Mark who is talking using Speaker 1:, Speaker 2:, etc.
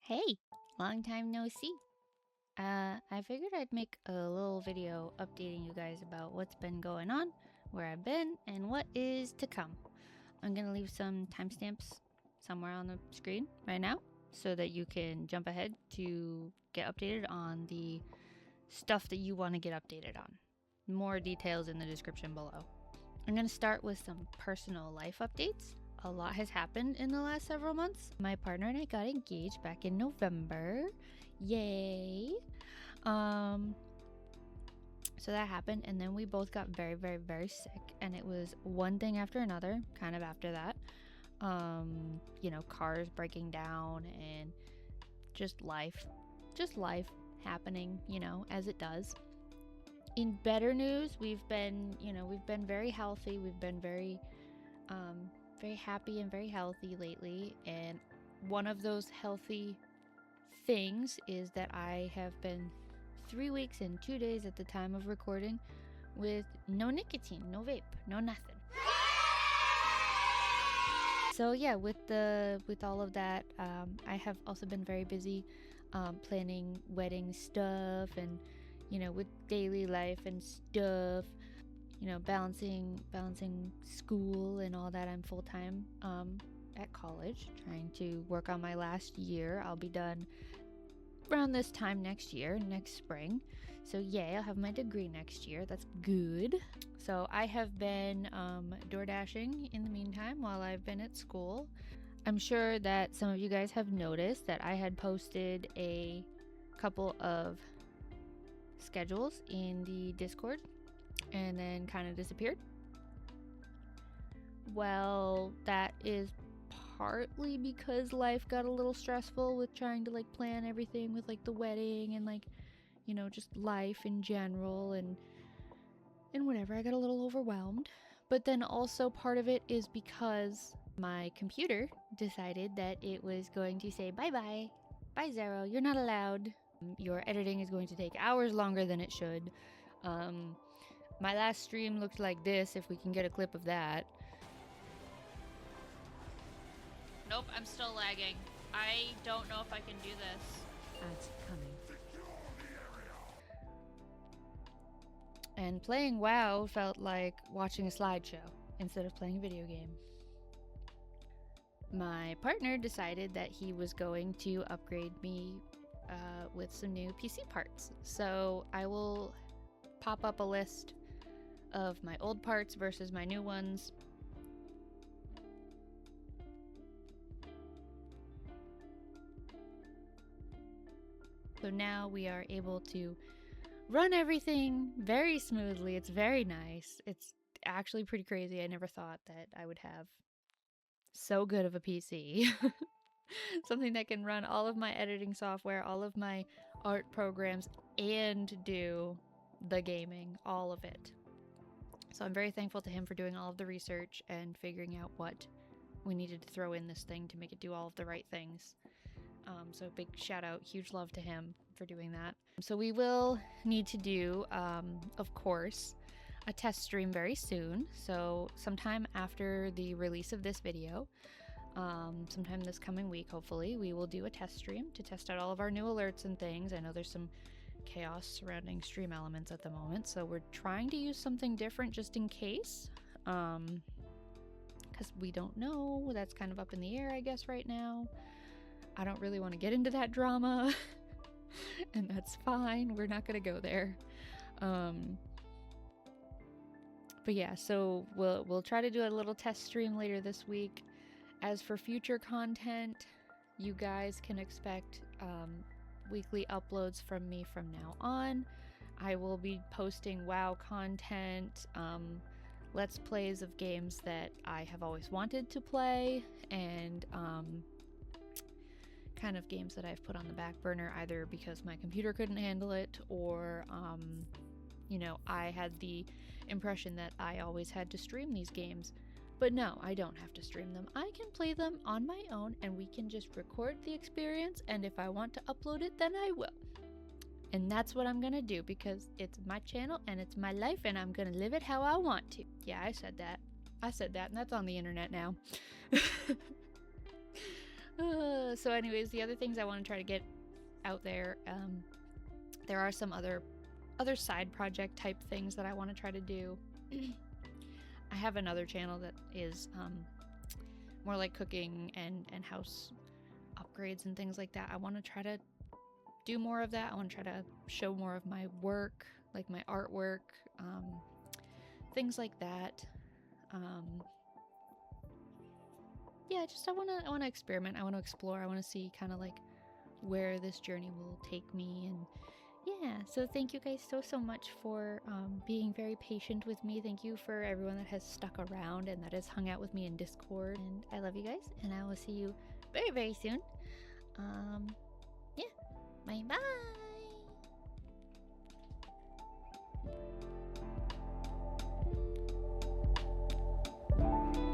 Speaker 1: Hey, long time no see. I figured I'd make a little video updating you guys about what's been going on, where I've been, and what is to come. I'm gonna leave some timestamps somewhere on the screen right now so that you can jump ahead to get updated on the stuff that you want to get updated on. More details in the description below. I'm gonna start with some personal life updates. A lot has happened in the last several months. My partner and I got engaged back in November. Yay. So that happened, and then we both got very, very, very sick, and it was one thing after another kind of after that. Cars breaking down and just life happening, as it does. In better news, we've been very healthy. We've been very happy and very healthy lately, and one of those healthy things is that I have been 3 weeks and 2 days at the time of recording with no nicotine, no vape, no nothing. So yeah, with all of that, I have also been very busy planning wedding stuff and with daily life and stuff. Balancing school and all that. I'm full-time at college, trying to work on my last year. I'll be done around this time next year, next spring. So yay, I'll have my degree next year. That's good. So I have been door dashing in the meantime while I've been at school. I'm sure that some of you guys have noticed that I had posted a couple of schedules in the Discord and then kind of disappeared. Well, that is partly because life got a little stressful with trying to plan everything with the wedding and just life in general and whatever. I got a little overwhelmed. But then also part of it is because my computer decided that it was going to say bye Zero, you're not allowed. Your editing is going to take hours longer than it should. My last stream looked like this, if we can get a clip of that. Nope, I'm still lagging. I don't know if I can do this. It's coming. And playing WoW felt like watching a slideshow instead of playing a video game. My partner decided that he was going to upgrade me with some new PC parts. So I will pop up a list of my old parts versus my new ones. So now we are able to run everything very smoothly. It's very nice. It's actually pretty crazy. I never thought that I would have so good of a PC. Something that can run all of my editing software, all of my art programs, and do the gaming, all of it. So I'm very thankful to him for doing all of the research and figuring out what we needed to throw in this thing to make it do all of the right things. So big shout out, huge love to him for doing that. So we will need to do, of course, a test stream very soon. So sometime after the release of this video, sometime this coming week, hopefully, we will do a test stream to test out all of our new alerts and things. I know there's some chaos surrounding stream elements at the moment, so we're trying to use something different just in case, because we don't know. That's kind of up in the air, I guess, right now. I don't really want to get into that drama, and that's fine. We're not going to go there. But yeah, so we'll try to do a little test stream later this week. As for future content, you guys can expect weekly uploads from me from now on. I will be posting WoW content, let's plays of games that I have always wanted to play, and kind of games that I've put on the back burner either because my computer couldn't handle it or I had the impression that I always had to stream these games. But no, I don't have to stream them. I can play them on my own, and we can just record the experience, and if I want to upload it, then I will. And that's what I'm gonna do, because it's my channel, and it's my life, and I'm gonna live it how I want to. Yeah, I said that, and that's on the internet now. So anyways, the other things I want to try to get out there, there are some other side project type things that I want to try to do. I have another channel that is more like cooking and house upgrades and things like that. I want to try to do more of that. I want to try to show more of my work, like my artwork, things like that. Yeah, just I want to experiment. I want to explore. I want to see kind of like where this journey will take me. And yeah, so thank you guys so much for being very patient with me. Thank you for everyone that has stuck around and that has hung out with me in Discord. And I love you guys, and I will see you very soon. Yeah, bye.